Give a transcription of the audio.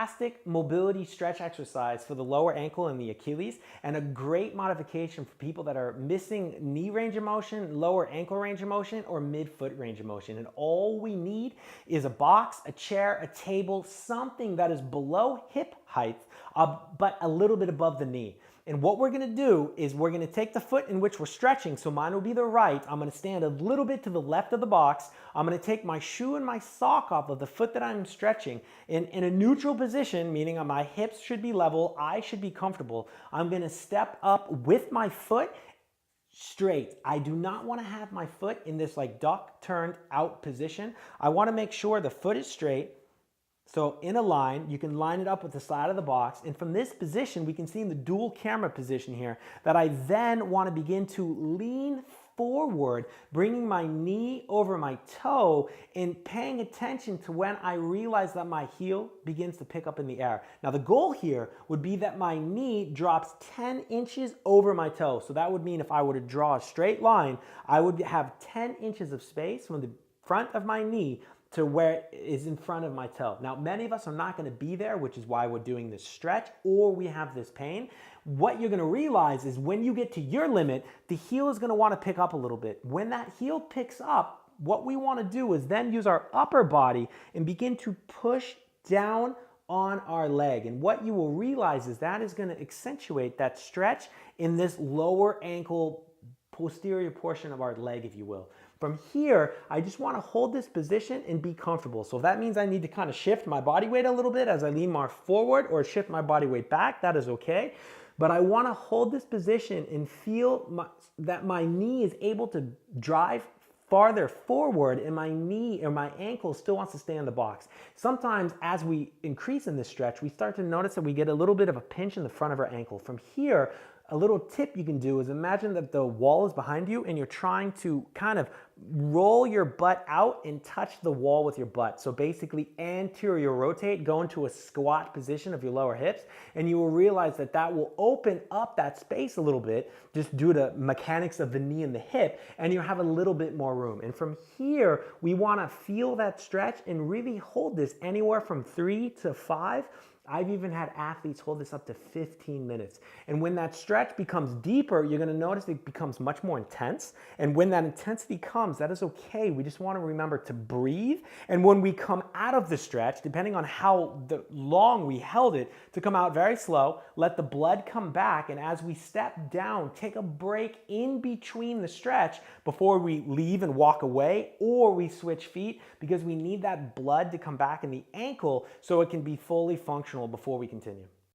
Fantastic mobility stretch exercise for the lower ankle and the Achilles, and a great modification for people that are missing knee range of motion, lower ankle range of motion, or mid-foot range of motion. And all we need is a box, a chair, a table, something that is below hip height, but a little bit above the knee. And what we're gonna do is we're gonna take the foot in which we're stretching, so mine will be the right. I'm gonna stand a little bit to the left of the box. I'm gonna take my shoe and my sock off of the foot that I'm stretching in a neutral position, meaning my hips should be level, I should be comfortable. I'm gonna step up with my foot straight. I do not wanna have my foot in this like duck turned out position. I wanna make sure the foot is straight. So in a line, you can line it up with the side of the box. And from this position, we can see in the dual camera position here that I then want to begin to lean forward, bringing my knee over my toe and paying attention to when I realize that my heel begins to pick up in the air. Now the goal here would be that my knee drops 10 inches over my toe. So that would mean if I were to draw a straight line, I would have 10 inches of space from the front of my knee to where it is in front of my toe. Now, many of us are not gonna be there, which is why we're doing this stretch, or we have this pain. What you're gonna realize is when you get to your limit, the heel is gonna wanna pick up a little bit. When that heel picks up, what we wanna do is then use our upper body and begin to push down on our leg. And what you will realize is that is gonna accentuate that stretch in this lower ankle posterior portion of our leg, if you will. From here, I just want to hold this position and be comfortable. So if that means I need to kind of shift my body weight a little bit as I lean more forward or shift my body weight back, that is okay. But I want to hold this position and feel that my knee is able to drive farther forward and my knee or my ankle still wants to stay in the box. Sometimes as we increase in this stretch, we start to notice that we get a little bit of a pinch in the front of our ankle. From here, a little tip you can do is imagine that the wall is behind you and you're trying to kind of roll your butt out and touch the wall with your butt. So basically anterior rotate, go into a squat position of your lower hips, and you will realize that that will open up that space a little bit just due to mechanics of the knee and the hip, and you have a little bit more room. And from here, we want to feel that stretch and really hold this anywhere from 3 to 5. I've even had athletes hold this up to 15 minutes. And when that stretch becomes deeper, you're gonna notice it becomes much more intense. And when that intensity comes, that is okay. We just wanna remember to breathe. And when we come out of the stretch, depending on how long we held it, to come out very slow, let the blood come back. And as we step down, take a break in between the stretch before we leave and walk away, or we switch feet, because we need that blood to come back in the ankle so it can be fully functional before we continue.